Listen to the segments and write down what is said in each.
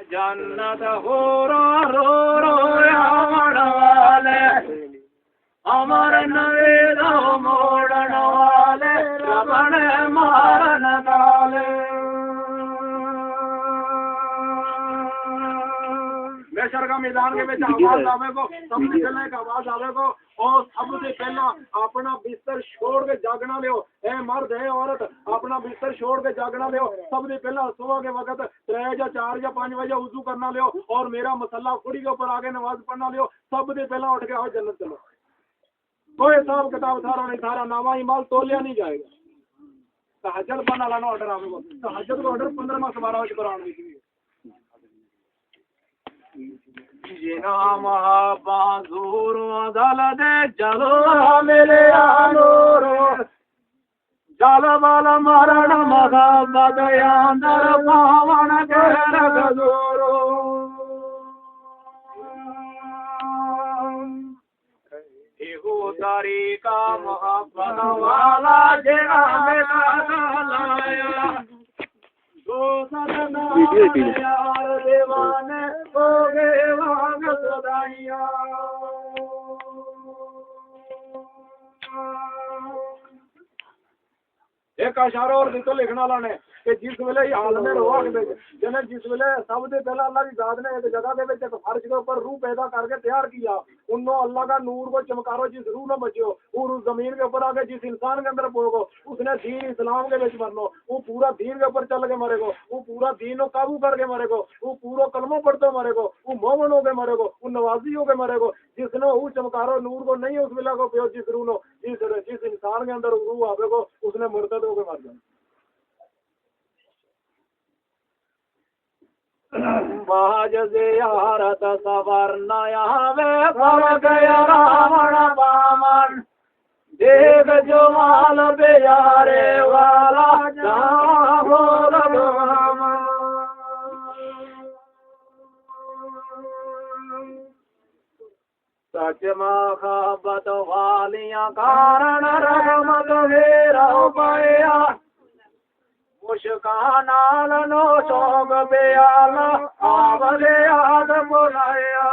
जन्नत हो रो आवन वाले अमर नवेद मोड़न वाले रमण मारन काले। बेशर का मैदान के ਵਿੱਚ आवाज आवे को सबसे पहले एक आवाज आवे को और सबसे पहला अपना बिस्तर छोड़ के जागना लियो। ए मर्द है औरत अपना बिस्तर छोड़ के जागना लियो। सबसे पहला सुबह के वक्त 3 या 4 या 5 बजे वजू करना लियो और मेरा मसल्ला खुड़ी के ऊपर आगे नमाज पढ़ना लियो। सबसे पहला उठ के आओ जन्नत चलो। कोई हिसाब किताब सारा नहीं, सारा नामा इमाल तोलिया नहीं जाएगा। तहज्जुद पढ़ना लाना ऑर्डर आपको, तहज्जुद का ऑर्डर 15 माह 12 बजे कुरान में जिना महाबाजूर दल दे चलो मेरे आनूर जल बल मरण मोहब्बत अंदर पावन के रगजूरो एगो तरीका मोहब्बत वाला जेना मेरा लाया यार दीवाने हो गए वांग सदाइया। एक अशारा और भी तो लिखना लाने कि जिस वेले हाल में रोआ के जने जिस वेले सबसे पहला अल्लाह की जात ने एक जगह के एक फर्श के ऊपर रूह पैदा करके तैयार किया। उन्होंने अल्लाह का नूर को चमकारो जिस रूह में बचियो और उस जमीन के ऊपर आके जिस इंसान के अंदर पोगो उसने दीन इस्लाम के बीच मरनो। वो पूरा दीन के ऊपर चल के मरेगो, वो पूरा दीन को काबू करके मरेगो, वो पूरा कलमों पढ़ते मरेगो, वो मोमन हो के मरेगो, वो नवाजी हो के मरेगो। जिसने वो चमकारो नूर को नहीं उस मिला को पियो जिस रूह नो जिस इंसान के अंदर रूह आवेगो उसने मुर्तद हो के मर जाए। बाज जियारत सवरना आवे फल गया रावण बामन देख जो माल बेयारे वाला सच महाबत वालियां कारण रहमत हेरा पाया मुस्कानाल नो सोग बेयाला आवले याद बुलाया।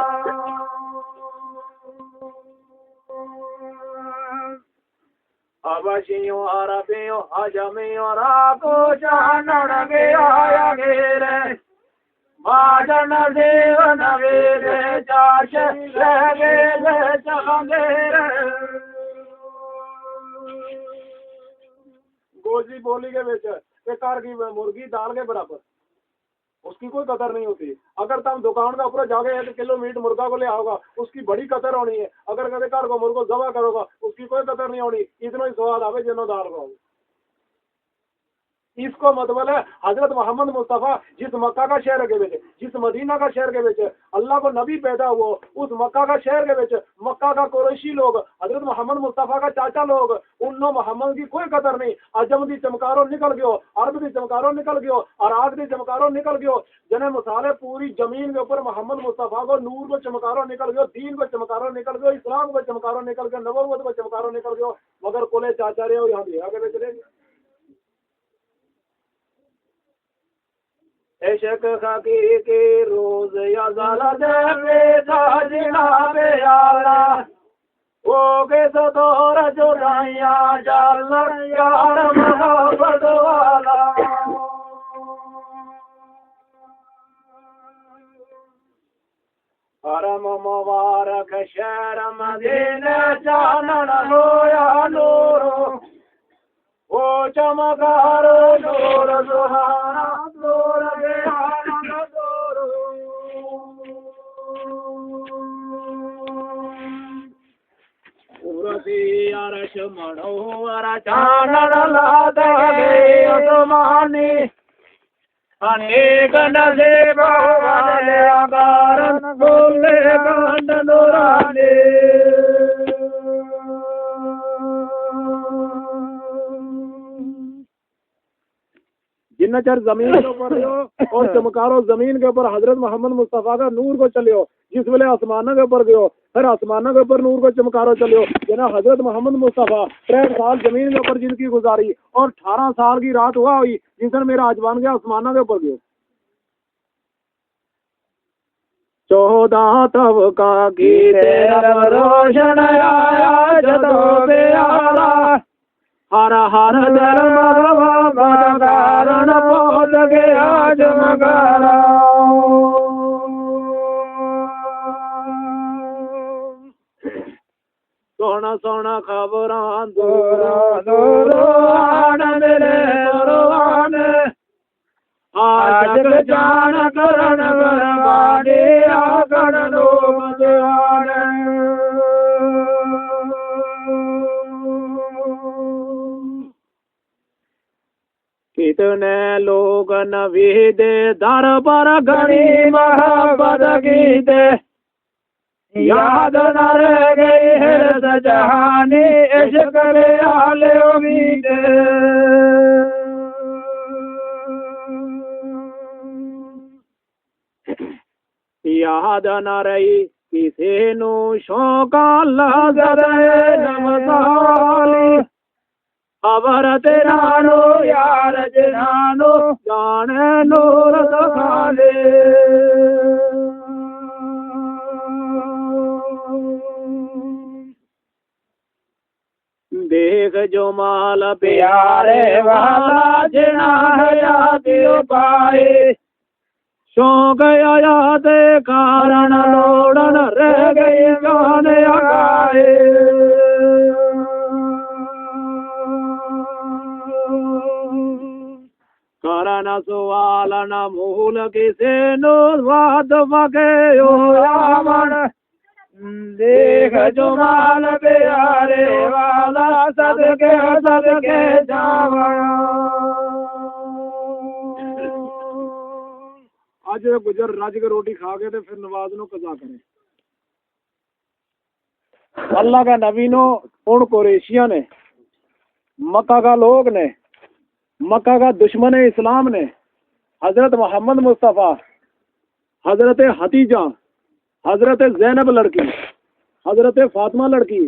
अवशियों अरबियों हजमियों राको जानन गया घेरे माजन देव नवेरे चाश लगे चलेरे। गोजी बोली के बेच बेकार की मुर्गी दाल के बराबर उसकी कोई कदर नहीं होती। अगर तुम दुकान का ऊपर जाके 1 किलो मीट मुर्गा को ले आओगा उसकी बड़ी कदर होनी है। अगर कदे घर को मुर्गो जबा करोगा उसकी कोई कदर नहीं होनी। इतना ही स्वाद आवे जिनो दाल को। इसको मतलब है हजरत मोहम्मद मुस्तफ़ा जिस मक्का का शहर के बेचे जिस मदीना का शहर के बेचे अल्लाह को नबी पैदा हुआ उस मक्का का शहर के बेचे मक्का का कुरैशी लोग हजरत मोहम्मद मुस्तफ़ा का चाचा लोग उन्होंने मोहम्मद की कोई कदर नहीं। अजम दी चमकारो निकल गयो, अरब दी चमकारो निकल गयो, अराक दी चमकारो निकल गयो। जने मसाले पूरी जमीन के ऊपर मोहम्मद मुस्तफ़ा को नूर को चमकारो निकल गयो, दीन को चमकारो निकल गयो, इस्लाम को चमकारो निकल गयो, नबूवत को चमकारो निकल गयो। मगर कोले चाचा रहे हो यहाँ भी आगे बेच रहे इश्क खाकी के रोज या ज़ाला दे साजना बे आला ओ के तो दौर जुदाइया जाल यार मोहब्बत वाला। हरम मुबारक शहर मदीना जानन होया नूरो ओ चमकारो नूर सुहाना नूर बेहाना नूरो। उरसी अरश मनोहर चानन लादे आसमानी अनेक नसीब वाले आकारन बोले कांड नूरानी। जिन्ना चर जमीन के ऊपर हो और चमकारो जमीन के ऊपर हजरत मोहम्मद मुस्तफ़ा का नूर को चलियो। जिस वेले आसमानों के ऊपर गयो फिर आसमानों के ऊपर नूर को चमकारो चलियो। जना हजरत मोहम्मद मुस्तफ़ा 63 साल जमीन के ऊपर जिनकी गुजारी और 18 साल की रात हुआ हुई जिस दिन मेरा आजमान गया आसमानों के ऊपर गयो। 14 तब का कीते रब रोशन आया जदों प्यारा हर हर धर्म भगवान कारण पहुंच गया जमगारा सोना सोना खबरां दूरों दूरों आन मिले कुर्बान आज जान करण बरबादे आकड़ लोग जान कितने लोग नबी दे दर पर घड़ी मोहब्बत गीते याद न रह गई है जहानी इश्क ले आले उम्मीद याद न रही किसी नु शौक लजर नमसाली खबर तेरा नो यार जनानो जाने नूर दखाले देख जो माल प्यारे वाला जना याद पाए शौक याद कारण लोड़न रह गई गाने गाए कारण सवाल न मूल किसे नो स्वाद मगे मन देख जो माल प्यारे वाला सदके जावण आज गुजर रज के रोटी खा के फिर नवाज नो कजा करे अल्लाह का नबी नो उन कुरैशिया ने मक्का का लोग ने मक्का का दुश्मन इस्लाम ने हजरत मोहम्मद मुस्तफ़ा हजरत हतीजा हजरत जैनब लड़की हजरत फातिमा लड़की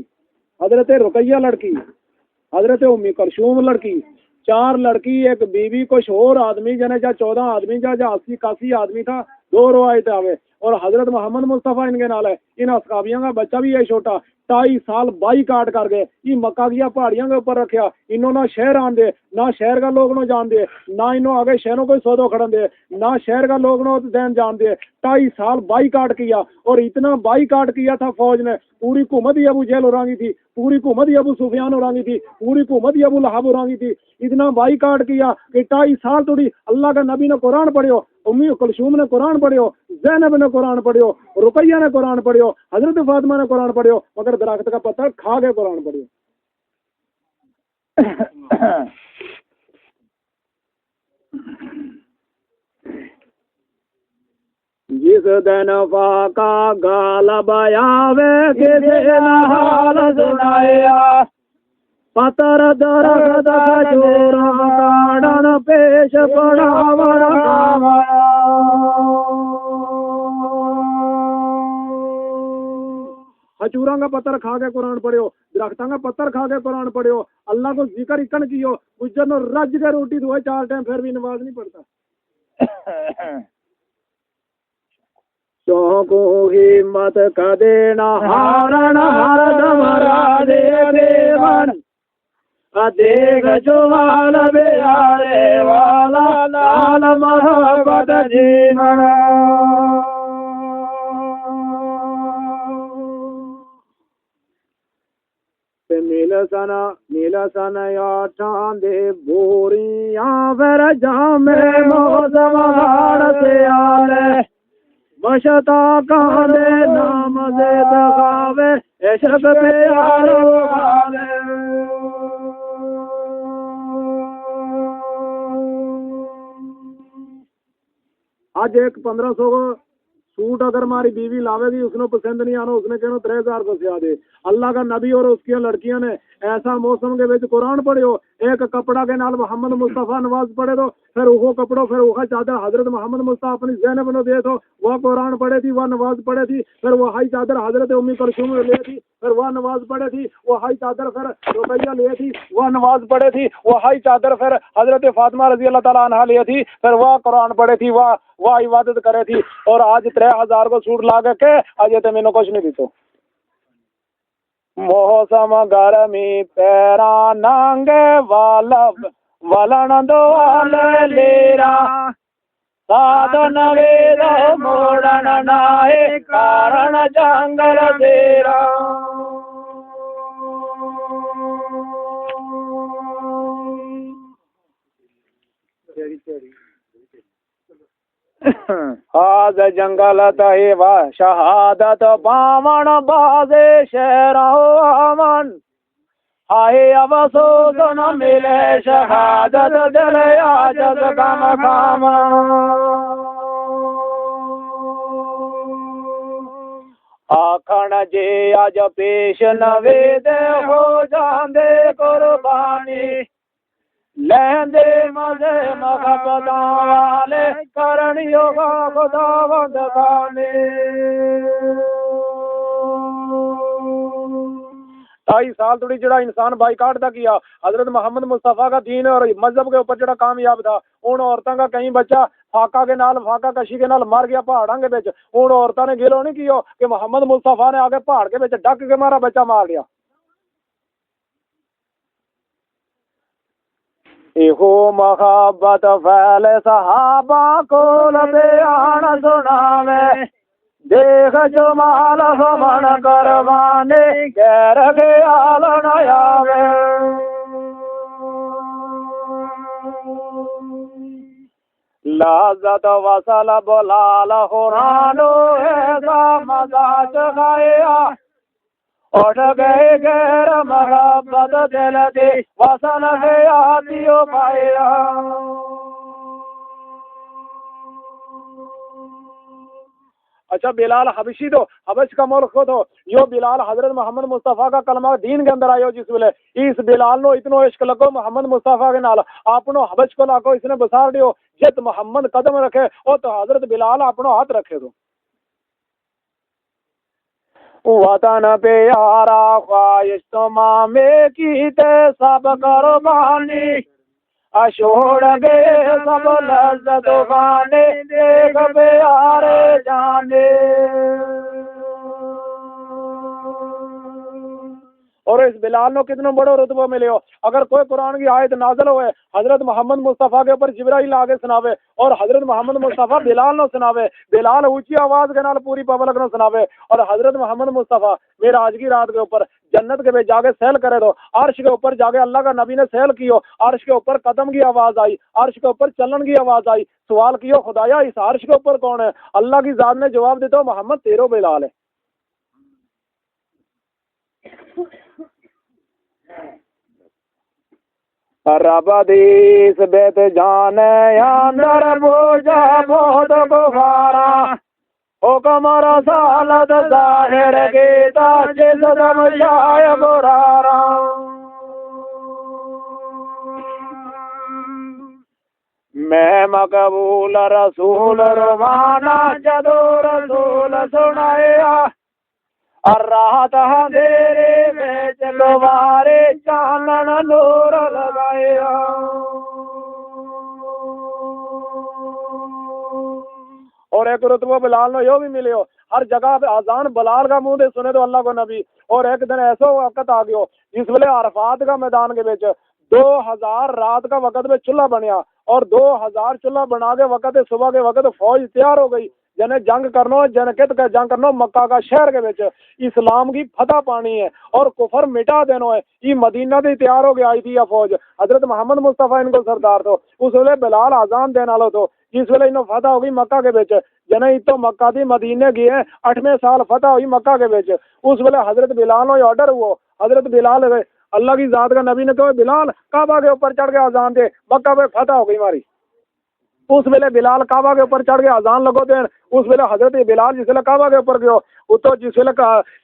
हजरत रुकैया लड़की हजरत उम्मी कुलसूम लड़की 4 लड़की एक बीवी कुछ और आदमी जने जा 14 आदमी जा 80-81 आदमी था 2 रवायत आवे और हजरत मोहम्मद मुस्तफ़ा इनके नाल है इन असकाबियों का बच्चा भी है छोटा 2.5 साल बाई काट कर गए ये मक्का की पहाड़ियों के ऊपर रखा इन्हों ना शहर आन दे ना शहर का लोग नो जान दे ना इन्हों आगे शहरों को सौदो खड़न दे ना शहर का लोग नो दैन जान दे 2.5 साल बाई काट किया और इतना बाई काट किया था फौज ने पूरी हुकूमत ही अबू जहल उरांगी थी पूरी हुकूमत ही अबू सुफियान उरांगी थी पूरी हुकूमत ही अबू लहाब उरांगी थी इतना बाई काट किया कि 2.5 साल थोड़ी अल्लाह का नबी ने कुरान पढ़ियो उम्मी कुलसूम ने कुरान पढ़ियो जैनब ने कुरान पढ़ियो रुकैया ने कुरान पढ़ियो हजरत फातिमा ने कुरान पढ़ियो मगर दरख्त का पत्ता खा के कुरान पढ़ियो जिस दिन फाका गाल बयावे किसे हाल सुनाया पतर दरख्त जोरा काड़न पेश पड़ावण हजूरा का पत्थर खा के कुरान पढ़ियो दरख्ता का पत्थर खा के कुरान पढ़ियो अल्लाह को जिक्र इकन कियो गुजर नो रज के रोटी दुआ 4 टाइम फिर भी नमाज नहीं पढ़ता शौको हिम्मत कदे न हारण हर दमरा दे देवन देख जो वाल बेयारे वाला लाल मोहब्बत जीवन नील सन याठां दे बोरियां फिर जामे मौसम हाड़ से आले मशता काले नाम से दगावे इश्क प्यारो गाले आज एक 1500 को सूट अगर हमारी बीवी लावेगी उसने पसंद नहीं आना उसने कहना 3000 को सिया दे अल्लाह का नबी और उसकी लड़कियां ने ऐसा मौसम के विच कुरान पढ़ियो एक कपड़ा के नाल मोहम्मद मुस्तफ़ा नवाज पढ़े तो फिर वो कपड़ो फिर वो चादर हजरत मोहम्मद मुस्तफ़ा अपनी ज़ैनब ने दे तो वह कुरान पढ़े थी वह नवाज पढ़े थी फिर वो हाई चादर हजरत उम्मी कुलसूम ने ले थी फिर वह नमाज पढ़े थी वो हाई चादर फिर रुकैया ले थी वह नमाज पढ़े थी वो हाई चादर फिर हजरत फातिमा रजी अल्लाह ताला अन्हा ले थी फिर वह कुरान पढ़े थी वह वह इबादत करे थी। और आज 3000 को सूट ला के अजय तो मैंने कुछ नहीं दी तो मौसम गर्मी पैरा नांगे वालब वलन दोल लेरा साधन वेद मोड़न नाए कारण जंगल देरा। आज जंगल तहे व शहादत पावन बाजे शहर अमन आए अवसोस न मिले शहादत दिल आजत कम खाम। आखण जे अज पेश नवेद हो जांदे कुर्बानी लैंदे मजे महबत वाले करणियों का खुदावंद खाने। 2.5 साल थोड़ी जड़ा इंसान बाइकाट दा किया हजरत मोहम्मद मुस्तफा का दीन और मजहब के ऊपर जड़ा कामयाब था। उन औरतों का कहीं बच्चा फाका के नाल फाका कशी के नाल मर गया पहाड़ों के बिच। उन औरतों ने गिलो नहीं किया कि मोहम्मद मुस्तफा ने आके पहाड़ के बिच डक के मारा बच्चा मार लिया। इहो मोहब्बत फैले सहाबा को बयान सुनावे देख जमाल हमन करवाने गैर ख्याल न आवे। लाजत वसल बुलाल हुरानो ऐसा मजा चगाया उठ गए गैर मोहब्बत दिल दे वसन है आतियो पाया। अच्छा बिलाल हबशी तो हबश का मुल्क को तो यो बिलाल हजरत मोहम्मद मुस्तफा का कलमा दीन के अंदर आयो जिस वेले इस बिलाल नो इतनो इश्क लगो मोहम्मद मुस्तफा के नाल आपनो हबश को लाको इसने बसार दियो जित मोहम्मद कदम रखे ओ तो हजरत बिलाल अपनो हाथ रखे दो। वतन प्यारा ख्वाहिश तो मामे की ते सब कुर्बानी अशोड़ गए सब लज्जत खाने देख प्यारे जाने। और इस बिलाल नो कितनो बड़ो रुतबो मिले हो। अगर कोई कुरान की आयत नाज़िल होए हजरत मोहम्मद मुस्तफा के ऊपर जिब्राइल आगे सुनावे और हजरत मोहम्मद मुस्तफा बिलाल नो सुनावे। बिलाल ऊंची आवाज के नाल पूरी पब्लिक नो सुनावे और हजरत मोहम्मद मुस्तफा मेरा आज की रात के ऊपर जन्नत के जाके सैल करे दो। अर्श के ऊपर जाके अल्लाह का नबी ने सैल कियो अर्श के ऊपर कदम की आवाज आई अर्श के ऊपर चलन की आवाज आई सवाल कियो खुदाया इस अर्श के ऊपर कौन है। अल्लाह की जात ने जवाब देता मोहम्मद तेरो बिलाल है। रब दीस बेत जाने अंदर बोझा बहुत गुफारा हुक्म रसालत जाहिर गीता जिस दम जाय बुरारा। मैं मकबूल रसूल रवाना जदो रसूल सुनाया और राहत अंधेरे में चलवारे चानन नूर लगाया। और एक रुतबा बिलाल ने यो भी मिले हो हर जगह पे आजान बिलाल का मुंह दे सुने तो अल्लाह को नबी। और एक दिन ऐसा वक्त आ गयो जिस वेले अरफात का मैदान के बिच 2000 रात का वक्त में चूल्हा बनया और 2000 चूल्हा बना के वक्त सुबह के वक्त फौज तैयार हो गई जने जंग करनो जनकित का जंग करनो मक्का का शहर के बिच इस्लाम की फतह पानी है और कुफर मिटा देनो है। ये मदीना से तैयार हो गया आई थी यह फौज हजरत मोहम्मद मुस्तफा इनको सरदार तो उस वेले बिलाल आजान देने वालों तो जिस वेले इन्हों फतह हो गई मक्का के बिच जने तो मक्का थी मदीने गए 8वें साल फतह हुई मक्का के बिच। उस वेले हजरत बिलाल नो ऑर्डर हुआ हजरत बिलाल अल्लाह की जात का नबी ने कहा बिलाल काबा के ऊपर चढ़ के आजान दे मक्का पे फतह हो गई हमारी। उस वेले बिलाल काबा के ऊपर चढ़ के आजान लगो देन उस वेले हजरत बिलाल जिस वेले काबा के ऊपर गयो तो जिस वेले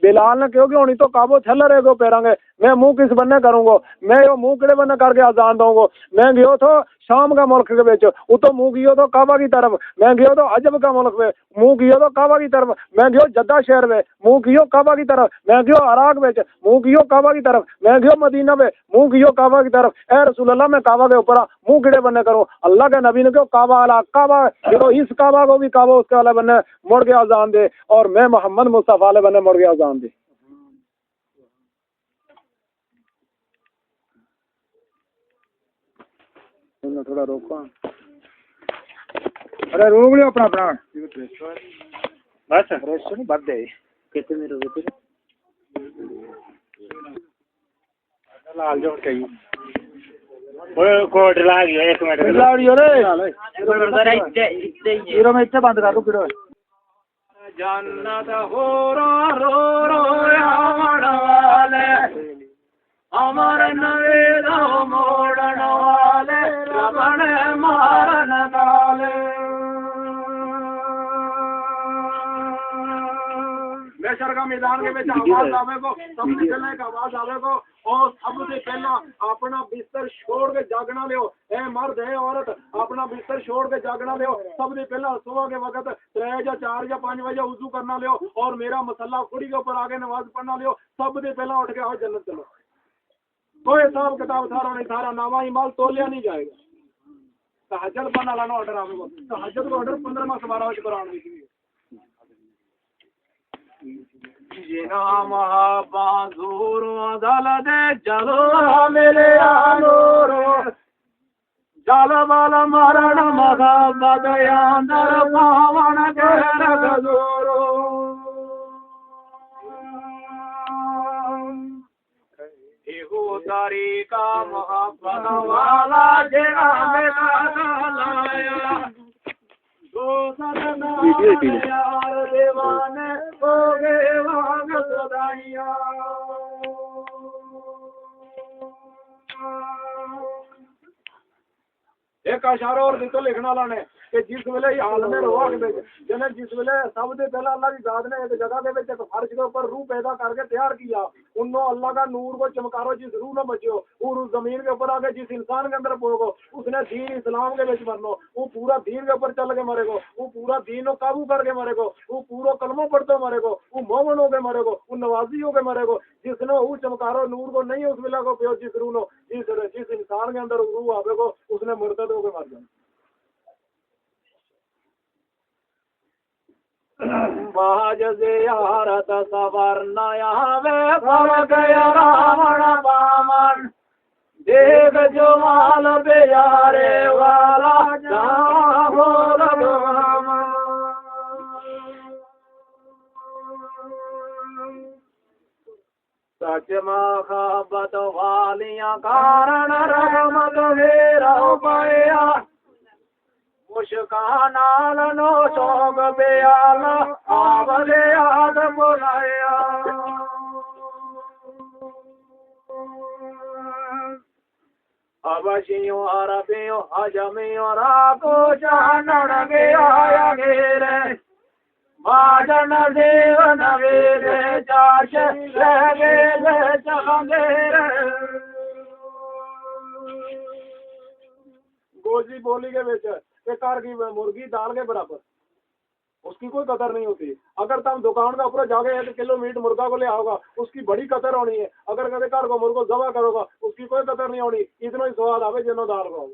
बिलाल ने क्योंकि होनी तो काबो छल रहेगो पैरांगे मैं मुंह किस बन्ने करूंगा मैं यो मुंह किड़े बन्ने करके आजान दूंगा मैं गयो तो शाम का मुल्क के बेच तो मुंह गयो तो काबा की तरफ मैं गयो तो अजब का मुल्क में मुंह गयो तो काबा की तरफ मैं गयो जद्दा शहर में मुंह गयो काबा की तरफ मैं गयो अराक बेच मुंह गयो काबा की तरफ मैं गयो मदीना में मुंह गयो काबा की तरफ ए रसूल अल्लाह मैं काबा के ऊपर मुंह किड़े बन्ने करूं अल्लाह के नबी ने कहो काबा अला काबा जो इस काबा को भी काबा उसके वाले बन्ने मुड़ के आजान दे और मैं मोहम्मद मुस्तफा वाले बन्ने मुड़ के आजान दे। थोड़ा रोको अरे रोक लियो अपना अपना बस रेस्ट नहीं बद दे कितने में रोके लाल जोड़ चाहिए वो कोड ला गया 1 मिनट ला लियो रे हीरो में इतने बंद कर दो फिर जन्नत हो रो वाले अमर नवेदा मोड़न वाले रमण मारन वाले बेशर का मैदान के में आवाज आवे को सबसे पहले का आवाज आवे को और सबसे पहला अपना बिस्तर छोड़ के जागना लियो ए मर्द है औरत अपना बिस्तर छोड़ के जागना लियो सबसे पहला सुबह के वक्त 3 या 4 या 5 बजे वुजू करना लियो और मेरा मसल्ला खुड़ी के ऊपर आगे नमाज पढ़ना लियो सबसे पहला उठ के आओ जन्नत चलो कोई हिसाब किताब सारा नहीं सारा नामा इमाल तोलिया नहीं जाएगा तहज्जुद बना लाना ऑर्डर आपको तहज्जुद का ऑर्डर 15 माह 12 बजे कराने की जिना महाबाजूर दल दे चलो मेरे आलोर जल बल मरण मोहब्बत अंदर पावन के रगजोरो तरीका मोहब्बत वाला जेना में लाया दो सदना यार दीवाने हो गए वांग सदाइया एक अशारा और तो लिखना लाने कि जिस वेले हाल में रोआ के जने जिस वेले सब दे पहला अल्लाह की जात ने एक जगह दे विच एक फर्श के ऊपर रूह पैदा करके तैयार किया उन्नो अल्लाह का नूर को चमकारो जिस रूह न बचियो और उस जमीन के ऊपर आके जिस इंसान के अंदर पोगो उसने दीन इस्लाम के विच मरनो वो पूरा दीन के ऊपर चल के मरेगो वो पूरा दीन को काबू करके मरेगो वो पूरा कलमो पढ़ते मरेगो वो मोमन हो के मरेगो वो नवाजी हो के मरेगो जिसने वो चमकारो नूर को नहीं उस वेला को पियो जिस रूह नो जिस इंसान के अंदर रूह आवेगो उसने मुर्तद हो के मर जाए बाज जियारत सवरना आवे फल गया रावण बामन देख जो माल प्यारे वाला जाओ सच महाबत वालियां कारण रहमत मेरा पाया मुस्कानाल नो सोग बेयाल आवले याद बुलाया अवशियों अरबियों हजमियों राको जानन गया घेरे बाजन देव नवेरे चाश लगे चलेरे गोजी बोली के बेच बेकार की मुर्गी दाल के बराबर उसकी कोई कदर नहीं होती। अगर तुम दुकान का ऊपर जाके 1 किलो मीट मुर्गा को ले आओगा उसकी बड़ी कदर होनी है। अगर कभी घर को मुर्गो जबा करोगा उसकी कोई कदर नहीं होनी, इतना ही स्वाद आवे जिनो दाल को।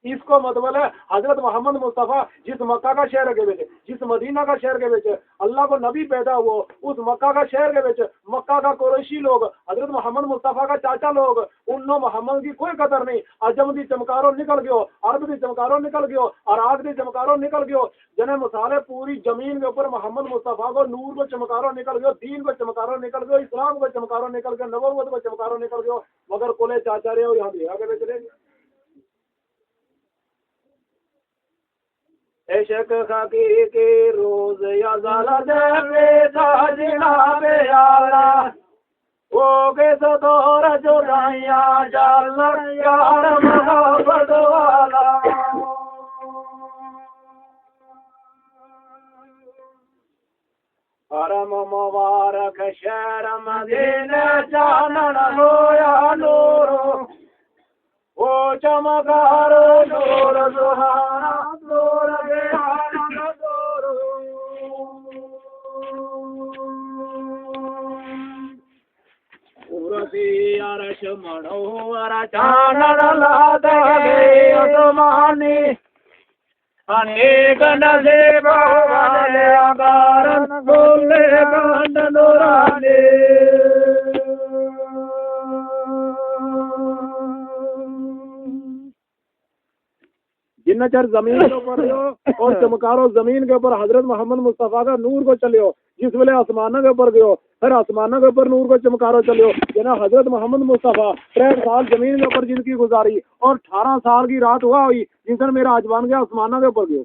इसको मतलब है हजरत मोहम्मद मुस्तफ़ा जिस मक्का का शहर के बेचे, जिस मदीना का शहर के बेचे अल्लाह को नबी पैदा हुआ, उस मक्का का शहर के बेचे मक्का का कुरैशी लोग हजरत मोहम्मद मुस्तफ़ा का चाचा लोग उन्होंने मोहम्मद की कोई कदर नहीं। अजम दी चमकारो निकल गयो, अरब दी चमकारो निकल गयो, अराक दी चमकारो निकल गयो, जने मसाले पूरी जमीन के ऊपर मोहम्मद मुस्तफ़ा को नूर को चमकारो निकल गयो, दीन को चमकारो निकल गयो, इस्लाम को चमकारो निकल गयो, नबूवत को चमकारो निकल गयो, मगर कोले चाचा रहे और यहाँ भी आगे बेच रहे। इश्क खाकी के रोज यज़ल दे साजना पे आला वो के सदोर जुदाइया जल यार मोहब्बत वाला हरम मुबारक शहर मदीने चानन होया नूरो ओ चमकारो नूर सुहाना नूर बेहाना नूरो उरसी अरश मनोहर चानन लाद गए आसमानी अनेक नसीब वाले आकारन बोले कांड नूरानी जिन्ना चर जमीन के ऊपर हो और चमकारो जमीन के ऊपर हजरत मोहम्मद मुस्तफ़ा का नूर को चलियो जिस वेले आसमानों के ऊपर गयो फिर आसमानों के ऊपर नूर को चमकारो चलियो जना हजरत मोहम्मद मुस्तफ़ा 63 साल जमीन के ऊपर जिनकी गुजारी और 18 साल की रात हुआ हुई जिस दिन मेरा आजमान गया आसमानों के ऊपर गयो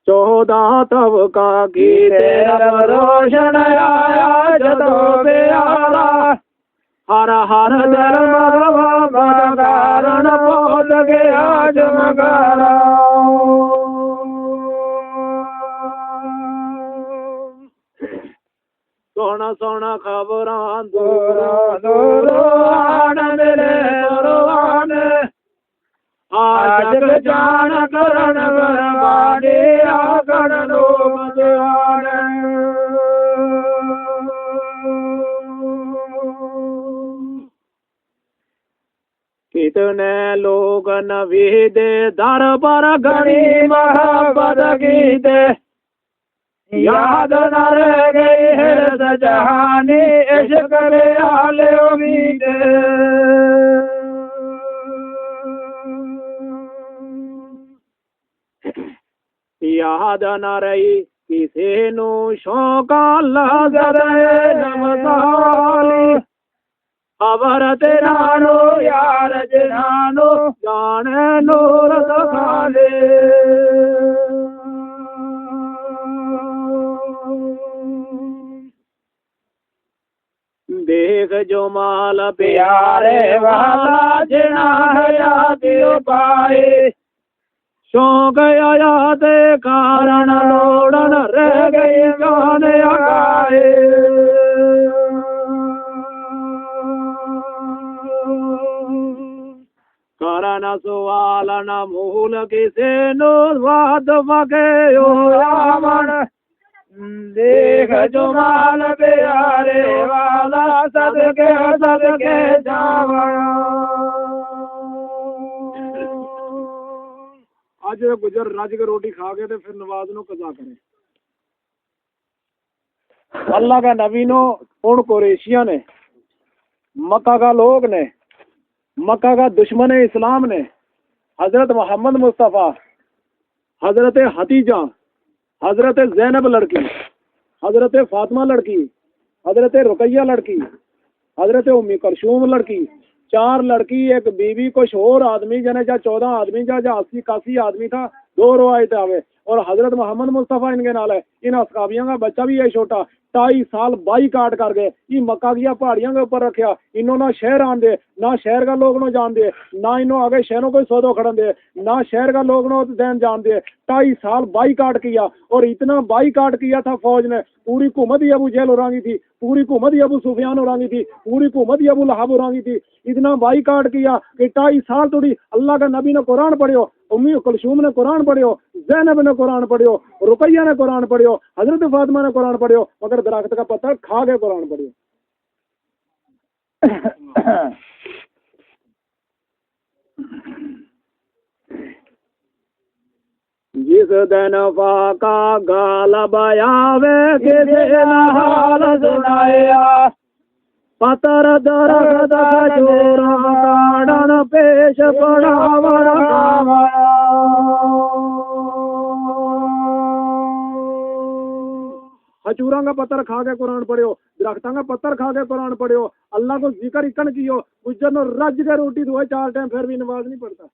14 तब का की तेरा रोशन आया जदों बेआला हर हर धर्म कारण पहुंच गया जमगारा सोना सोना खबरां दूरा दूरो आन मेरे दुरवान आज जान करण बरबादे आगण लोग जान कितने लोग नबी दे दर पर घड़ी मोहब्बत गीते याद न रह गई है जहानी इश्क रे आले उम्मीद याद न रही किसी नु शौका लगर नमसाली खबर तेरा नो यार जनानो जाने नूर सखाले देख जो माल प्यारे वाला जना है याद पाए शौक याद कारण लोड़न रह गई गाने गाए करना सवाल न मूल किसे नो वाद मगे यामन देख जो माल प्यारे वाला सदके जावण आज गुजर राज के रोटी खा गए थे फिर नवाज नो कजा करे अल्लाह का नबी नो उन कुरैशिया ने मक्का का लोग ने मक्का का दुश्मन इस्लाम ने हजरत मोहम्मद मुस्तफ़ा हजरत हतीजा हजरत ज़ैनब लड़की हजरत फातिमा लड़की हजरत रुकैया लड़की हजरत उम्मी कुलसूम लड़की 4 लड़की एक बीवी कुछ और आदमी जने जा 14 आदमी जा 80-81 आदमी था 2 रवायत आवे और हजरत मोहम्मद मुस्तफ़ा इनके नाल है इन असकाबियों का बच्चा भी है छोटा 2.5 साल बाई काट कर गए ये मक्का की पहाड़ियों के ऊपर रखा इन्हों ना शहर आन दे ना शहर का लोग नो जान दे ना इन्हों आगे शहरों को सौदो खड़न दे ना शहर का लोग नो दैन जान दे 2.5 साल बाई काट किया और इतना बाई काट किया था फौज ने पूरी हुकूमत ही अबू जहल उरांगी थी पूरी हुकूमत ही अबू सुफियान उरांगी थी पूरी हुकूमत ही अबू लहाब उरांगी थी इतना बाई काट किया कि 2.5 साल थोड़ी अल्लाह का नबी ने कुरान पढ़ियो उम्मी कुलसूम ने कुरान पढ़ियो ज़ैनब ने कुरान पढ़ियो रुकैया ने कुरान पढ़ियो हजरत फातिमा ने कुरान पढ़ियो मगर दरख्त का पत्ता खा के कुरान पढ़ियो जिस दिन फाका गाल बयावे किसे हाल सुनाया पतर दरद जोरा काड़न पेश पड़ावण खजूरा का पत्थर खा के कुरान पढ़ियो दरख्ता का पत्थर खा के कुरान पढ़ियो अल्लाह को जिक्र इकन कियो गुजर नो रज के रोटी दुआ 4 टाइम फिर भी नमाज नहीं पढ़ता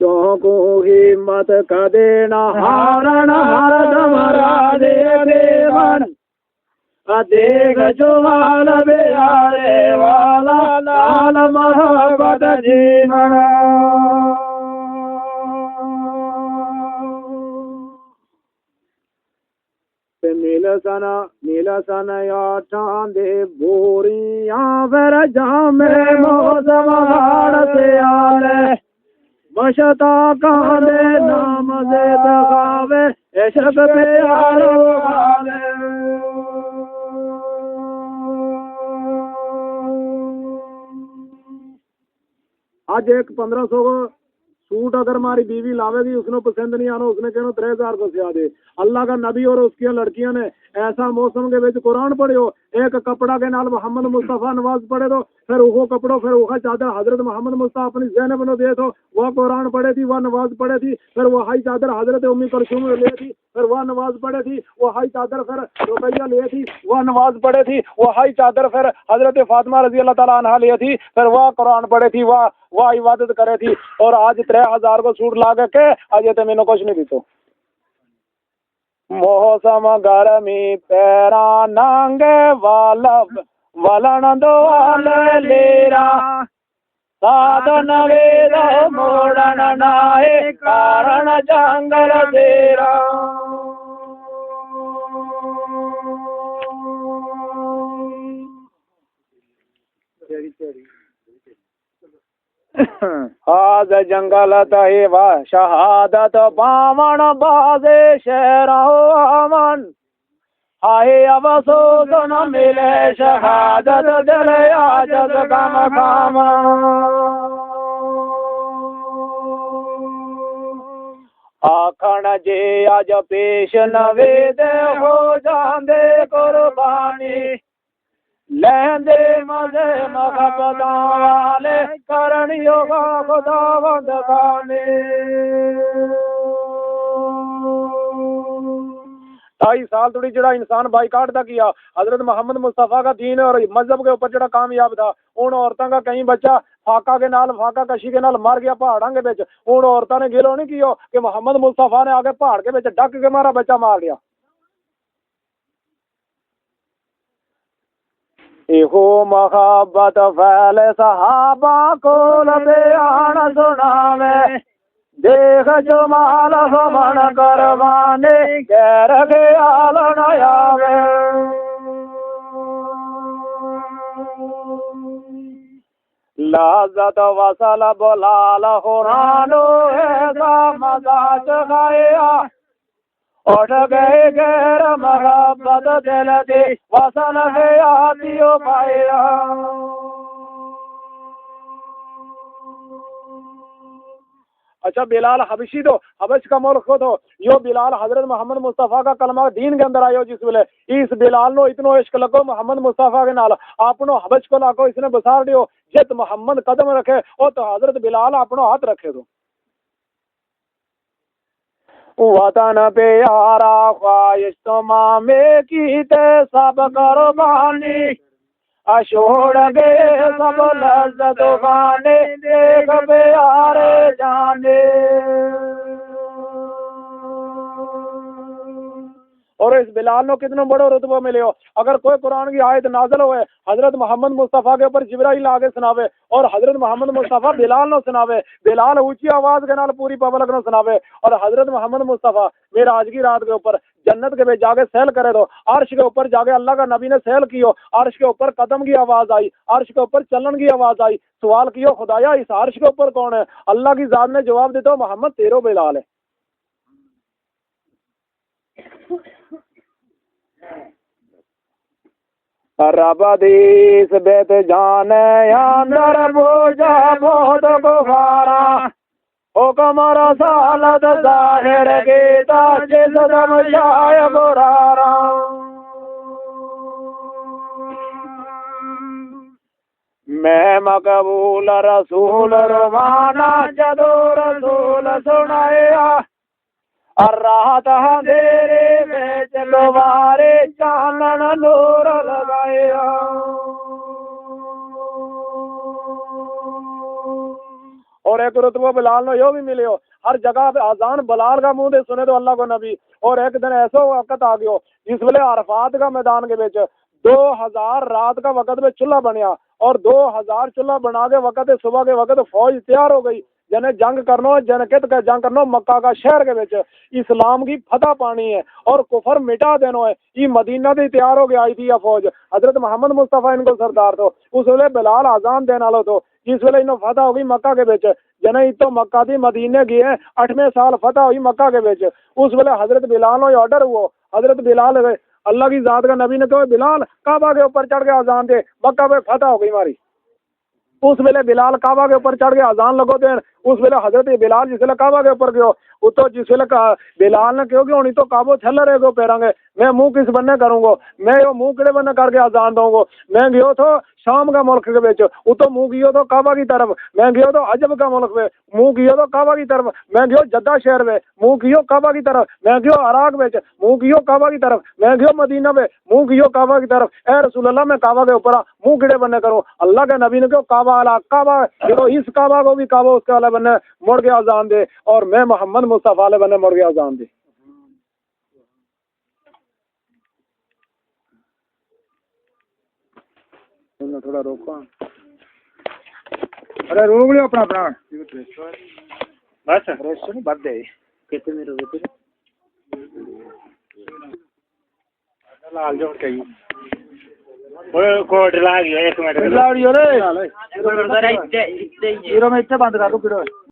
शौको हिम्मत कदे न हारण हरदम राधे देवन देख जो माल बेयारे वाला लाल मोहब्बत जीवन नील सन याठां दे बोरियां फिर जामे मौसम हाड़ से आले मशता कांदे नाम दे दगावे इश्क प्यारो गाले आज एक 1500 सूट अगर हमारी बीवी लावेगी उसने पसंद नहीं आना उसने कहना 3000 को सिया दे। अल्लाह का नबी और उसकी लड़कियां ने ऐसा मौसम के विच कुरान पढ़ियो एक कपड़ा के नाल मोहम्मद मुस्तफा नमाज पढ़े तो फिर वो कपड़ो फिर वो चादर हजरत मोहम्मद मुस्तफा अपनी ज़ैनब ने दे तो वह कुरान पढ़े थी वह नमाज पढ़े थी फिर वो हाई चादर हजरत उम्मी कुलसूम ले थी फिर वह नमाज पढ़े थी वो हाई चादर फिर रुकैया ले थी वह नमाज पढ़े थी वो हाई चादर फिर हजरत फातिमा रजी अल्लाह ताला अन्हा ले थी फिर वह कुरान पढ़े थी वह इबादत करे थी। और आज 3000 को सूट ला के अजय तो मैंने कुछ नहीं दी तो मौसम गर्मी पैरा नांगे वलन दोल लेरा साधन वेद मोड़न नाए कारण जंगल देरा आज जंगल तहेवा शहादत पावन बाजे शहरा अमन आए अवसोस न मिले शहादत दिल आजत कम काम आखण जे अज पेश नवेद हो जांदे कुर्बानी लैंदे मजे मखबता वाले करणियो खुदावंद खाने 2.5 साल थोड़ी जड़ा इंसान बाइकाट का किया हजरत मोहम्मद मुस्तफा का दीन और मजहब के ऊपर जड़ा कामयाब था उन औरतों का कहीं बच्चा फाका कशी के नाल मर गया पहाड़ों के बिच उन औरतों ने गिलो नहीं किया कि मोहम्मद मुस्तफा ने आके पहाड़ के बिच डक के मारा बच्चा मार लिया। इहो मोहब्बत फैल सहाबा को बयान सुनावे देख जमाल हमन करवाने गैर ख्याल न आवे लाजत वसल बुलाल हुरानो ऐसा मजा चगाया उठ गए गैर मोहब्बत दिल दे वसन हयातियो पाया। अच्छा बिलाल हबशी तो हबश का मुल्क को तो यो बिलाल हजरत मोहम्मद मुस्तफा का कलमा दीन के अंदर आयो जिस वेले इस बिलाल नो इतनो इश्क लगो मोहम्मद मुस्तफा के नाल आपनो हबश को लाको इसने बसार दियो जित मोहम्मद कदम रखे ओ तो हजरत बिलाल अपनो हाथ रखे दो वतन प्यारा ख्वाहिश मामे की ते सब कुर्बानी अशोड़ गए सब लज्जत खाने देख प्यारे जाने। और इस बिलाल नो कितनो बड़ो रुतबा मिले हो अगर कोई कुरान की आयत नाज़िल होए हजरत मोहम्मद मुस्तफा के ऊपर जिब्राइल आगे सुनावे और हजरत मोहम्मद मुस्तफा बिलाल नो सुनावे बिलाल ऊंची आवाज के नाल पूरी पब्लिक नो सुनावे और हजरत मोहम्मद मुस्तफा मेराज की रात के ऊपर जन्नत के में जाके सैल करे दो अर्श के ऊपर जाके अल्लाह का नबी ने सैल कियो अर्श के ऊपर कदम की आवाज आई अर्श के ऊपर चलन की आवाज आई सवाल कियो खुदाया इस अर्श के ऊपर कौन है अल्लाह की जात ने जवाब देता मोहम्मद तेरो बिलाल है। रब दीस बेत जाने अंदर बोझा बहुत गुफारा हुक्म रसालत जाहिर गीता जिस दम जाए बुरारा मैं मकबूल रसूल रवाना जदो रसूल सुनाया और रात अंधेरे में चलवारे चानन नूर लगाया। और एक रुतबा बिलाल नो यो भी मिले हो हर जगह पे आजान बिलाल का मुंह दे सुने तो अल्लाह को नबी। और एक दिन ऐसा वक्त आ गयो जिस वेले अरफात का मैदान के बेच 2000 रात का वक्त में चूल्हा बनया और 2000 चूल्हा बना के वक्त सुबह के वक्त फौज तैयार हो गई जने जंग करनो जन कित का जंग करनो मक्का का शहर के विच इस्लाम की फतह पानी है और कुफर मिटा देनो है। ये मदीना से तैयार हो गया आई थी फौज, हजरत मोहम्मद मुस्तफा इनको सरदार तो उस वेले बिलाल आजान देने वालों तो जिस वेले इन्हों फतह होगी मक्का के विच जने तो मक्का थी मदीने गए 8वें साल फतह हुई मक्का के विच। उस वेले हजरत बिलाल को ऑर्डर हुआ, हजरत बिलाल अल्लाह की जात का नबी ने कहा बिलाल काबा के ऊपर चढ़ के आजान दे, मक्का पे फतह हो गई हमारी। उस वेले बिलाल काबा के ऊपर चढ़ के आजान लगो देन। उस वेले हजरत बिलाल जिस वेले काबा के ऊपर गयो तो जिस वेले बिलाल ने कहो कि होनी तो काबो छल रहेगो पैरांगे, मैं मुंह किस बन्ने करूंगा, मैं यो मुंह किड़े बन्ने करके आजान दूंगा। मैं गयो तो शाम का मुल्क के बेच तो मुंह गयो तो काबा की तरफ, मैं गयो तो अजब का मुल्क में मुंह गयो तो काबा की तरफ, मैं गयो जद्दा शहर में मुंह गयो काबा की तरफ, मैं गयो अराक में मुंह गयो काबा की तरफ, मैं गयो मदीना में मुंह गयो काबा की तरफ। ए रसूल अल्लाह मैं काबा के ऊपर मुंह किड़े बन्ने करूँ। अल्लाह के नबी ने कहो काबा अला काबा, जो इस काबा को भी काबा उसके वाले बन्ने मुड़ के आजान दे और मैं मोहम्मद मुस्तफा वाले बन्ने मुड़ के आजान दे। थोड़ा रोको, अरे रोक लियो अपना अपना बस रेस्ट नहीं बात दे कितने में रोके लाल जोड़ चाहिए वो कोड ला गया 1 मिनट ला लियो रे 0 में इतने बंद कर दो फिर